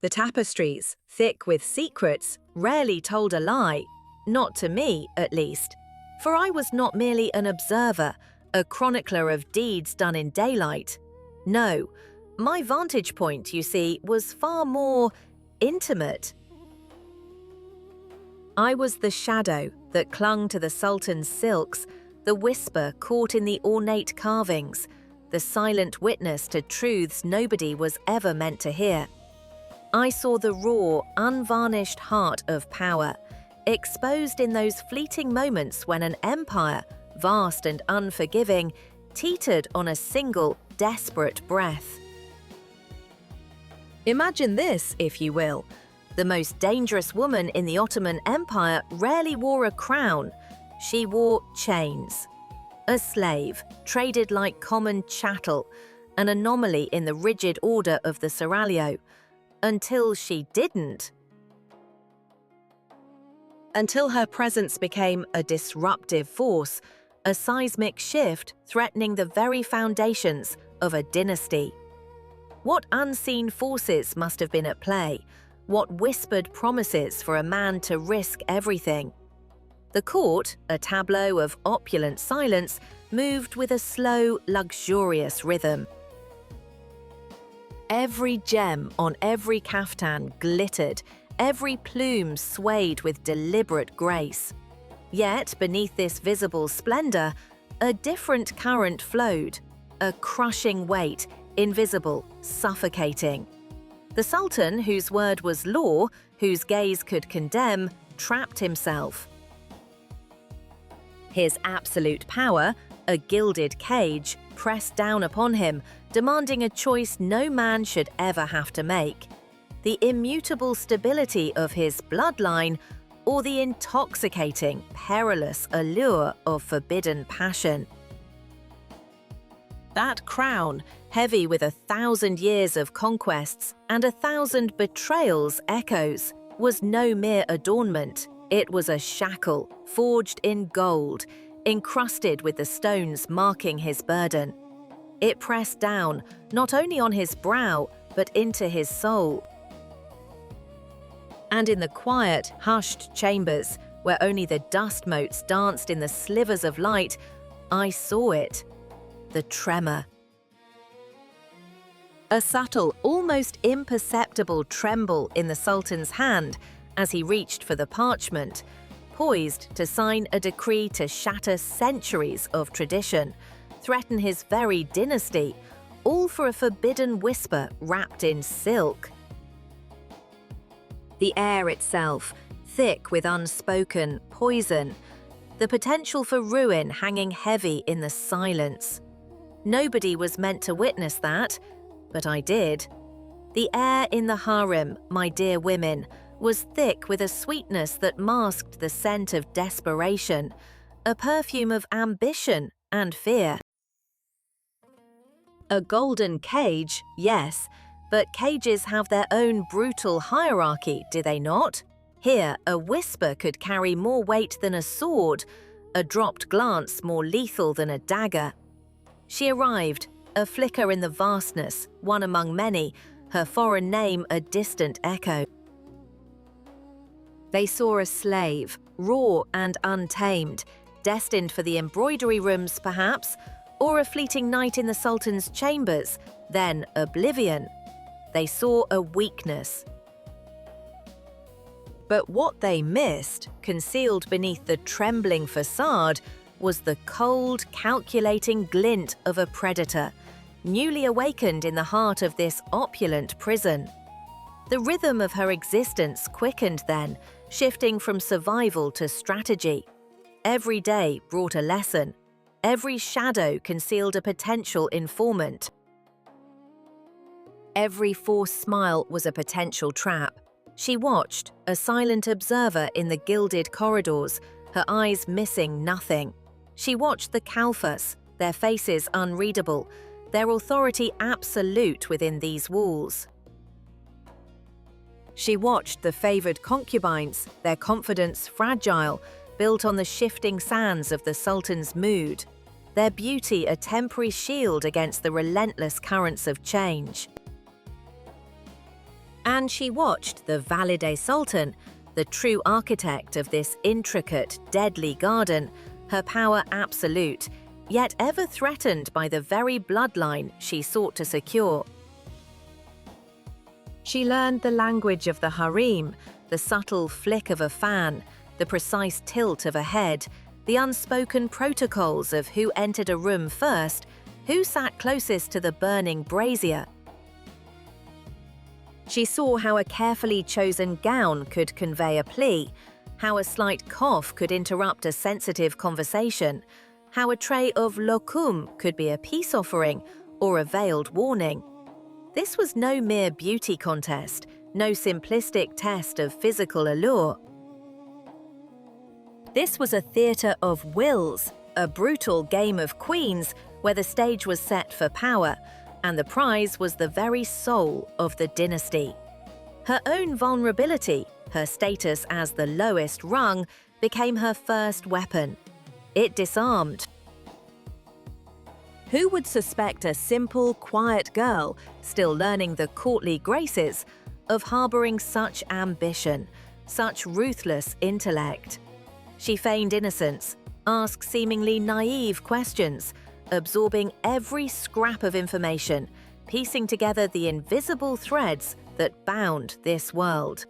The tapestries, thick with secrets, rarely told a lie, not to me at least, for I was not merely an observer, a chronicler of deeds done in daylight. No, my vantage point, you see, was far more intimate. I was the shadow that clung to the Sultan's silks, the whisper caught in the ornate carvings, the silent witness to truths nobody was ever meant to hear. I saw the raw, unvarnished heart of power, exposed in those fleeting moments when an empire, vast and unforgiving, teetered on a single, desperate breath. Imagine this, if you will. The most dangerous woman in the Ottoman Empire rarely wore a crown. She wore chains. A slave, traded like common chattel, an anomaly in the rigid order of the seraglio. Until she didn't. Until her presence became a disruptive force, a seismic shift threatening the very foundations of a dynasty. What unseen forces must have been at play? What whispered promises for a man to risk everything? The court, a tableau of opulent silence, moved with a slow, luxurious rhythm. Every gem on every caftan glittered, every plume swayed with deliberate grace. Yet, beneath this visible splendor, a different current flowed, a crushing weight, invisible, suffocating. The Sultan, whose word was law, whose gaze could condemn, trapped himself. His absolute power, a gilded cage, pressed down upon him, demanding a choice no man should ever have to make: the immutable stability of his bloodline or the intoxicating, perilous allure of forbidden passion. That crown, heavy with 1,000 years of conquests and 1,000 betrayals echoes, was no mere adornment. It was a shackle, forged in gold, encrusted with the stones marking his burden. It pressed down, not only on his brow, but into his soul. And in the quiet, hushed chambers, where only the dust motes danced in the slivers of light, I saw it. The tremor. A subtle, almost imperceptible tremble in the Sultan's hand as he reached for the parchment, poised to sign a decree to shatter centuries of tradition, threaten his very dynasty, all for a forbidden whisper wrapped in silk. The air itself, thick with unspoken poison, the potential for ruin hanging heavy in the silence. Nobody was meant to witness that, but I did. The air in the harem, my dear women, was thick with a sweetness that masked the scent of desperation, a perfume of ambition and fear. A golden cage, yes, but cages have their own brutal hierarchy, do they not? Here, a whisper could carry more weight than a sword, a dropped glance more lethal than a dagger. She arrived, a flicker in the vastness, one among many, her foreign name a distant echo. They saw a slave, raw and untamed, destined for the embroidery rooms perhaps, or a fleeting night in the Sultan's chambers, then oblivion. They saw a weakness. But what they missed, concealed beneath the trembling facade, was the cold, calculating glint of a predator, newly awakened in the heart of this opulent prison. The rhythm of her existence quickened then, shifting from survival to strategy. Every day brought a lesson. Every shadow concealed a potential informant. Every forced smile was a potential trap. She watched, a silent observer in the gilded corridors, her eyes missing nothing. She watched the Kalfas, their faces unreadable, their authority absolute within these walls. She watched the favored concubines, their confidence fragile, built on the shifting sands of the Sultan's mood, their beauty a temporary shield against the relentless currents of change. And she watched the Valide Sultan, the true architect of this intricate, deadly garden, her power absolute, yet ever threatened by the very bloodline she sought to secure. She learned the language of the harem, the subtle flick of a fan, the precise tilt of a head, the unspoken protocols of who entered a room first, who sat closest to the burning brazier. She saw how a carefully chosen gown could convey a plea, how a slight cough could interrupt a sensitive conversation, how a tray of lokum could be a peace offering or a veiled warning. This was no mere beauty contest, no simplistic test of physical allure. This was a theatre of wills, a brutal game of queens where the stage was set for power, and the prize was the very soul of the dynasty. Her own vulnerability, her status as the lowest rung, became her first weapon. It disarmed. Who would suspect a simple, quiet girl, still learning the courtly graces, of harboring such ambition, such ruthless intellect? She feigned innocence, asked seemingly naive questions, absorbing every scrap of information, piecing together the invisible threads that bound this world.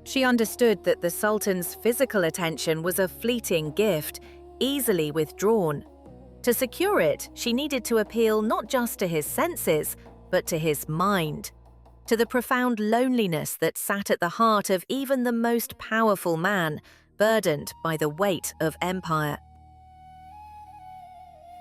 She understood that the Sultan's physical attention was a fleeting gift, easily withdrawn. To secure it, she needed to appeal not just to his senses, but to his mind, to the profound loneliness that sat at the heart of even the most powerful man, burdened by the weight of empire.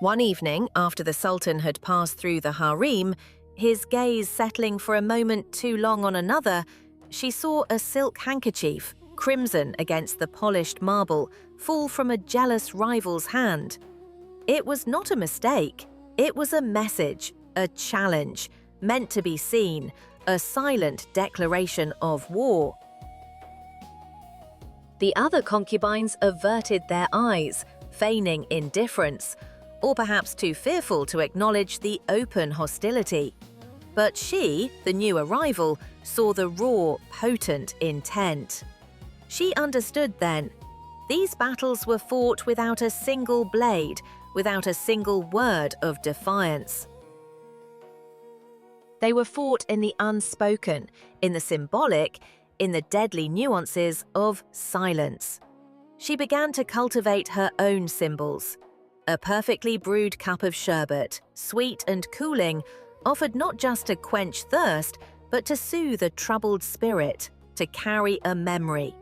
One evening, after the Sultan had passed through the harem, his gaze settling for a moment too long on another, she saw a silk handkerchief, crimson against the polished marble, fall from a jealous rival's hand. It was not a mistake. It was a message, a challenge, meant to be seen, a silent declaration of war. The other concubines averted their eyes, feigning indifference, or perhaps too fearful to acknowledge the open hostility. But she, the new arrival, saw the raw, potent intent. She understood then. These battles were fought without a single blade, without a single word of defiance. They were fought in the unspoken, in the symbolic, in the deadly nuances of silence. She began to cultivate her own symbols. A perfectly brewed cup of sherbet, sweet and cooling, offered not just to quench thirst, but to soothe a troubled spirit, to carry a memory.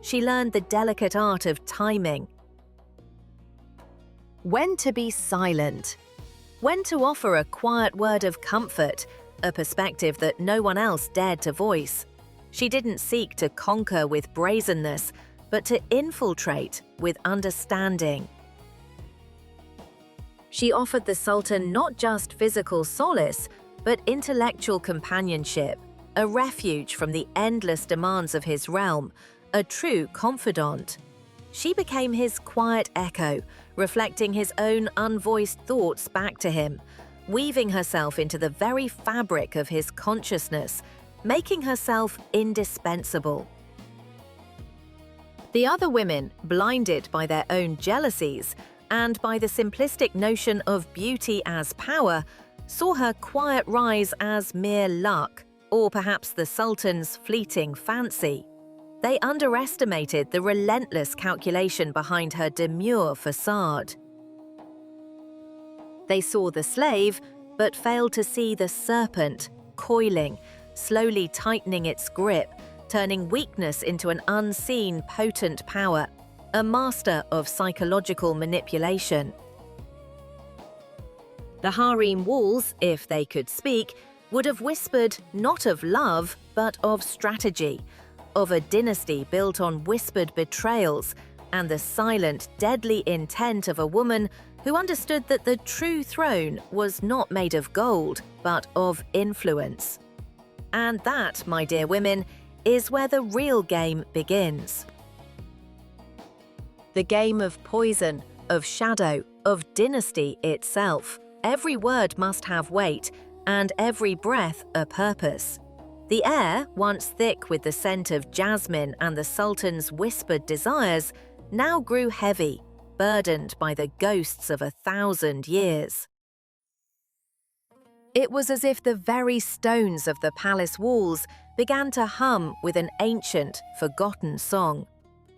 She learned the delicate art of timing. When to be silent. When to offer a quiet word of comfort, a perspective that no one else dared to voice. She didn't seek to conquer with brazenness, but to infiltrate with understanding. She offered the Sultan not just physical solace, but intellectual companionship, a refuge from the endless demands of his realm, a true confidant. She became his quiet echo, reflecting his own unvoiced thoughts back to him, weaving herself into the very fabric of his consciousness, making herself indispensable. The other women, blinded by their own jealousies and by the simplistic notion of beauty as power, saw her quiet rise as mere luck, or perhaps the Sultan's fleeting fancy. They underestimated the relentless calculation behind her demure facade. They saw the slave, but failed to see the serpent, coiling, slowly tightening its grip, turning weakness into an unseen, potent power, a master of psychological manipulation. The harem walls, if they could speak, would have whispered not of love, but of strategy, of a dynasty built on whispered betrayals and the silent, deadly intent of a woman who understood that the true throne was not made of gold, but of influence. And that, my dear women, is where the real game begins. The game of poison, of shadow, of dynasty itself. Every word must have weight, and every breath a purpose. The air, once thick with the scent of jasmine and the Sultan's whispered desires, now grew heavy, burdened by the ghosts of 1,000 years. It was as if the very stones of the palace walls began to hum with an ancient, forgotten song.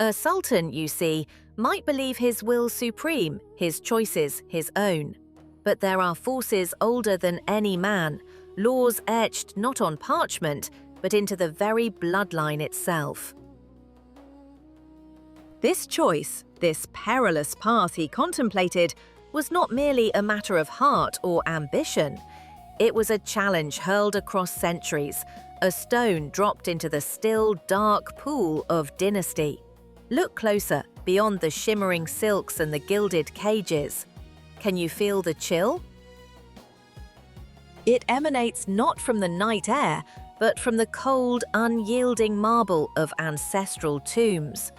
A sultan, you see, might believe his will supreme, his choices his own. But there are forces older than any man, laws etched not on parchment, but into the very bloodline itself. This choice, this perilous path he contemplated, was not merely a matter of heart or ambition. It was a challenge hurled across centuries, a stone dropped into the still, dark pool of dynasty. Look closer, beyond the shimmering silks and the gilded cages. Can you feel the chill? It emanates not from the night air, but from the cold, unyielding marble of ancestral tombs.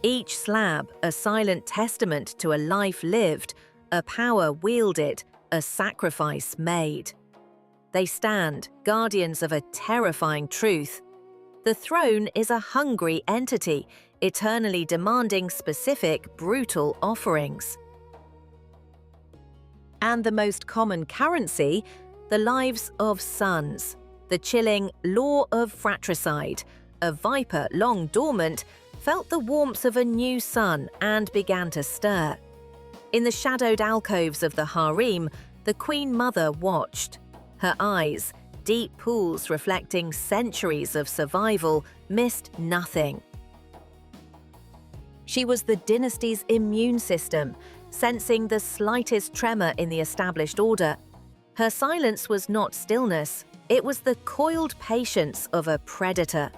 Each slab a silent testament to a life lived, a power wielded, a sacrifice made. They stand, guardians of a terrifying truth. The throne is a hungry entity, eternally demanding specific, brutal offerings. And the most common currency, the lives of sons, the chilling law of fratricide. A viper long dormant felt the warmth of a new sun and began to stir. In the shadowed alcoves of the harem, the Queen Mother watched. Her eyes, deep pools reflecting centuries of survival, missed nothing. She was the dynasty's immune system, sensing the slightest tremor in the established order. Her silence was not stillness, it was the coiled patience of a predator,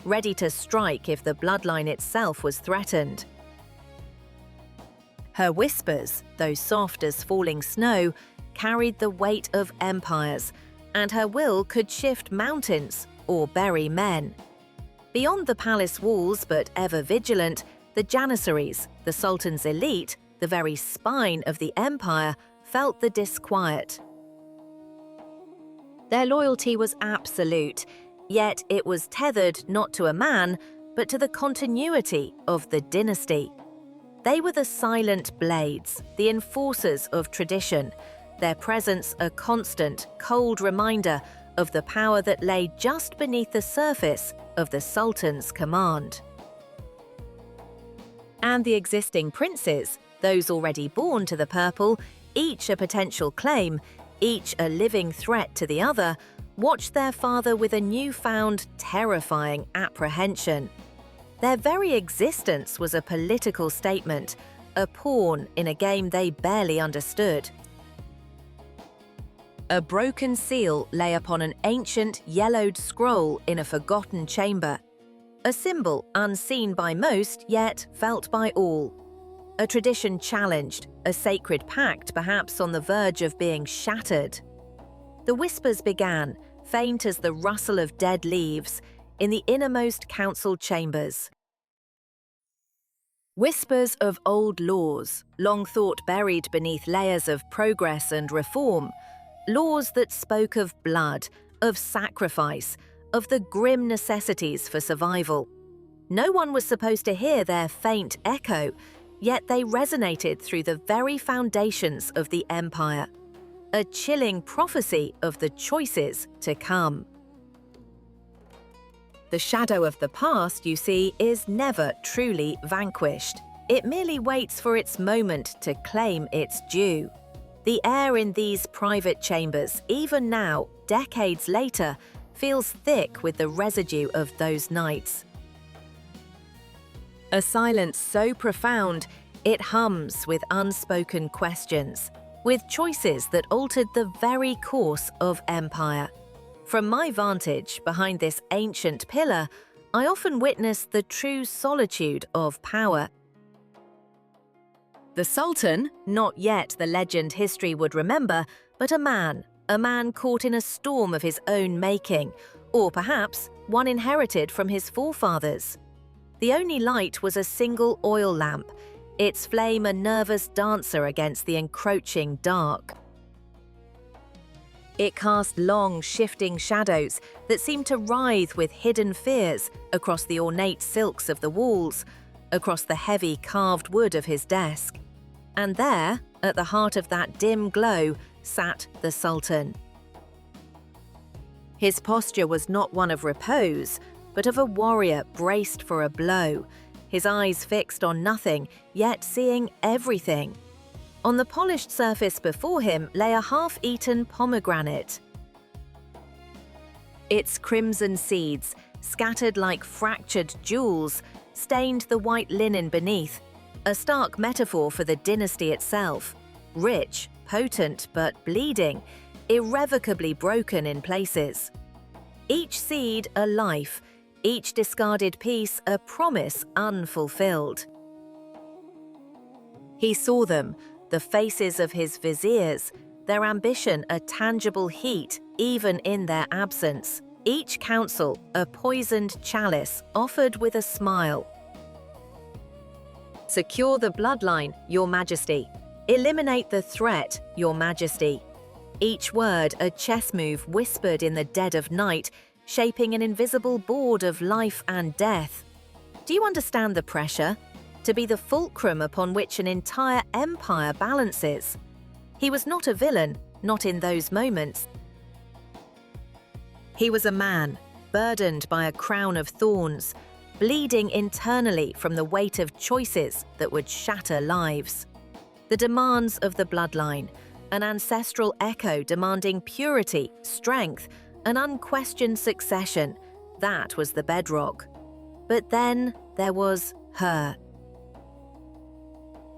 ready to strike if the bloodline itself was threatened. Her whispers, though soft as falling snow, carried the weight of empires, and her will could shift mountains or bury men. Beyond the palace walls, but ever vigilant, the Janissaries, the Sultan's elite, the very spine of the empire, felt the disquiet. Their loyalty was absolute, yet it was tethered not to a man, but to the continuity of the dynasty. They were the silent blades, the enforcers of tradition, their presence a constant, cold reminder of the power that lay just beneath the surface of the Sultan's command. And the existing princes, those already born to the purple, each a potential claim, each a living threat to the other, watched their father with a newfound, terrifying apprehension. Their very existence was a political statement, a pawn in a game they barely understood. A broken seal lay upon an ancient, yellowed scroll in a forgotten chamber. A symbol unseen by most, yet felt by all. A tradition challenged, a sacred pact perhaps on the verge of being shattered. The whispers began, faint as the rustle of dead leaves, in the innermost council chambers. Whispers of old laws, long thought buried beneath layers of progress and reform. Laws that spoke of blood, of sacrifice, of the grim necessities for survival. No one was supposed to hear their faint echo, yet they resonated through the very foundations of the empire. A chilling prophecy of the choices to come. The shadow of the past, you see, is never truly vanquished. It merely waits for its moment to claim its due. The air in these private chambers, even now, decades later, feels thick with the residue of those nights. A silence so profound, it hums with unspoken questions, with choices that altered the very course of empire. From my vantage behind this ancient pillar, I often witness the true solitude of power. The Sultan, not yet the legend history would remember, but a man caught in a storm of his own making, or perhaps one inherited from his forefathers. The only light was a single oil lamp, its flame a nervous dancer against the encroaching dark. It cast long, shifting shadows that seemed to writhe with hidden fears across the ornate silks of the walls, across the heavy carved wood of his desk. And there, at the heart of that dim glow, sat the Sultan. His posture was not one of repose, but of a warrior braced for a blow, his eyes fixed on nothing, yet seeing everything. On the polished surface before him lay a half-eaten pomegranate. Its crimson seeds, scattered like fractured jewels, stained the white linen beneath, a stark metaphor for the dynasty itself, rich, potent but bleeding, irrevocably broken in places. Each seed a life, each discarded piece a promise unfulfilled. He saw them, the faces of his viziers, their ambition a tangible heat even in their absence, each counsel a poisoned chalice offered with a smile. Secure the bloodline, Your Majesty. Eliminate the threat, Your Majesty. Each word a chess move whispered in the dead of night, shaping an invisible board of life and death. Do you understand the pressure? To be the fulcrum upon which an entire empire balances. He was not a villain, not in those moments. He was a man, burdened by a crown of thorns, bleeding internally from the weight of choices that would shatter lives. The demands of the bloodline, an ancestral echo demanding purity, strength, an unquestioned succession, that was the bedrock. But then there was her.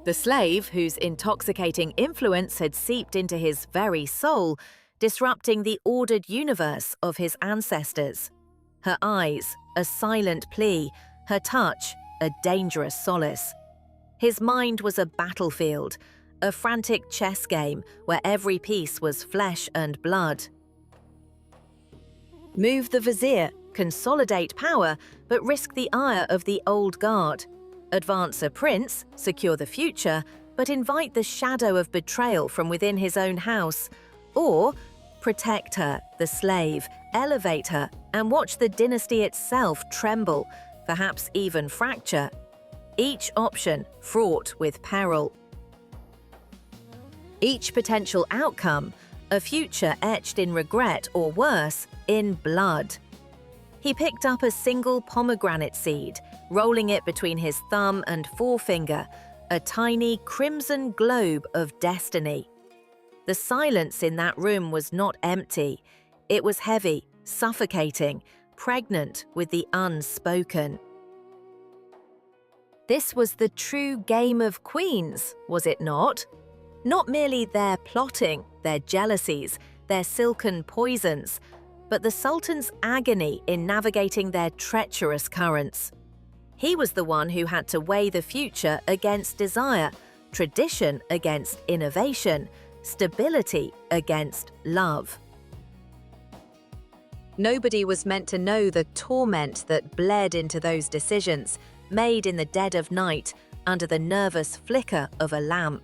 The slave, whose intoxicating influence had seeped into his very soul, disrupting the ordered universe of his ancestors. Her eyes, a silent plea, her touch, a dangerous solace. His mind was a battlefield, a frantic chess game where every piece was flesh and blood. Move the vizier, consolidate power, but risk the ire of the old guard. Advance a prince, secure the future, but invite the shadow of betrayal from within his own house. Or protect her, the slave, elevate her, and watch the dynasty itself tremble, perhaps even fracture. Each option fraught with peril. Each potential outcome, a future etched in regret or worse, in blood. He picked up a single pomegranate seed, rolling it between his thumb and forefinger, a tiny crimson globe of destiny. The silence in that room was not empty. It was heavy, suffocating, pregnant with the unspoken. This was the true game of queens, was it not? Not merely their plotting, their jealousies, their silken poisons, but the Sultan's agony in navigating their treacherous currents. He was the one who had to weigh the future against desire, tradition against innovation, stability against love. Nobody was meant to know the torment that bled into those decisions, made in the dead of night under the nervous flicker of a lamp.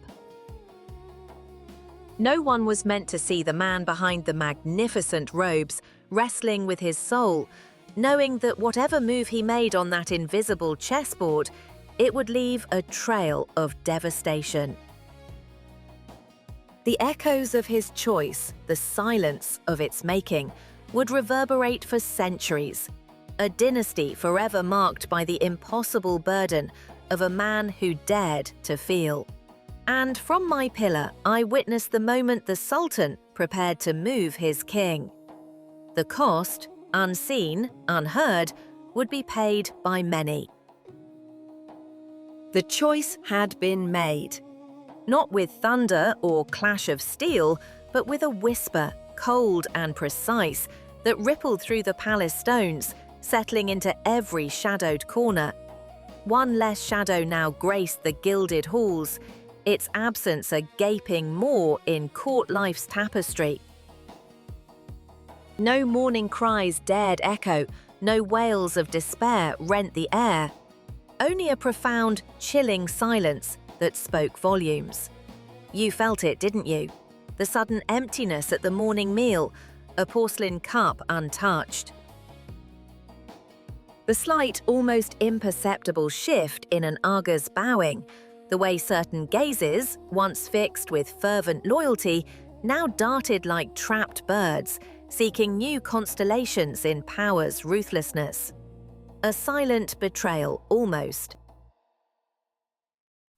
No one was meant to see the man behind the magnificent robes wrestling with his soul, knowing that whatever move he made on that invisible chessboard, it would leave a trail of devastation. The echoes of his choice, the silence of its making, would reverberate for centuries, a dynasty forever marked by the impossible burden of a man who dared to feel. And from my pillar, I witnessed the moment the Sultan prepared to move his king. The cost, unseen, unheard, would be paid by many. The choice had been made. Not with thunder or clash of steel, but with a whisper, cold and precise, that rippled through the palace stones, settling into every shadowed corner. One less shadow now graced the gilded halls, its absence a gaping maw in court life's tapestry. No mourning cries dared echo, no wails of despair rent the air. Only a profound, chilling silence that spoke volumes. You felt it, didn't you? the sudden emptiness at the morning meal, a porcelain cup untouched. The slight, almost imperceptible shift in an aga's bowing, the way certain gazes, once fixed with fervent loyalty, now darted like trapped birds, seeking new constellations in power's ruthlessness. A silent betrayal, almost.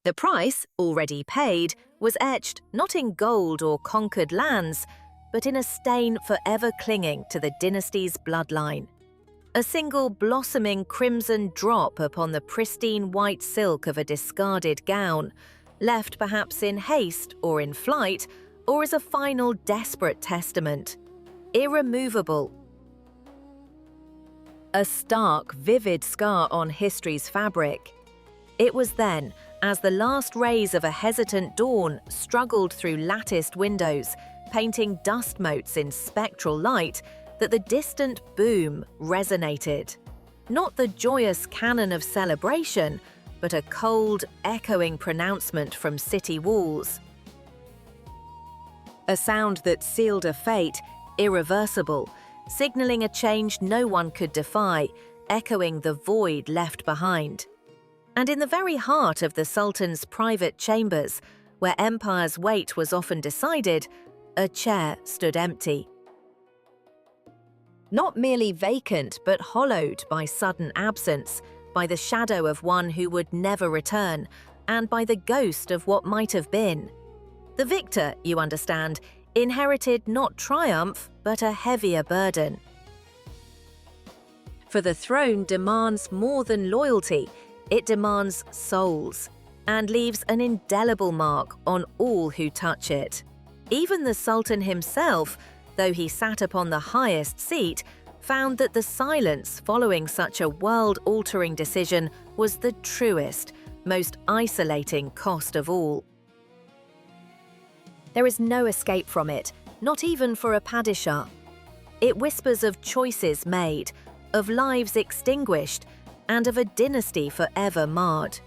The price, already paid, was etched not in gold or conquered lands, but in a stain forever clinging to the dynasty's bloodline. A single blossoming crimson drop upon the pristine white silk of a discarded gown, left perhaps in haste or in flight, or as a final desperate testament. Irremovable. A stark, vivid scar on history's fabric. It was then, as the last rays of a hesitant dawn struggled through latticed windows, painting dust motes in spectral light, that the distant boom resonated. Not the joyous canon of celebration, but a cold, echoing pronouncement from city walls. A sound that sealed a fate, irreversible, signaling a change no one could defy, echoing the void left behind. And in the very heart of the Sultan's private chambers, where empire's weight was often decided, a chair stood empty. Not merely vacant, but hollowed by sudden absence, by the shadow of one who would never return, and by the ghost of what might have been. The victor, you understand, inherited not triumph, but a heavier burden. For the throne demands more than loyalty, it demands souls, and leaves an indelible mark on all who touch it. Even the Sultan himself, though he sat upon the highest seat, found that the silence following such a world-altering decision was the truest, most isolating cost of all. There is no escape from it, not even for a padishah. It whispers of choices made, of lives extinguished, and of a dynasty forever marred.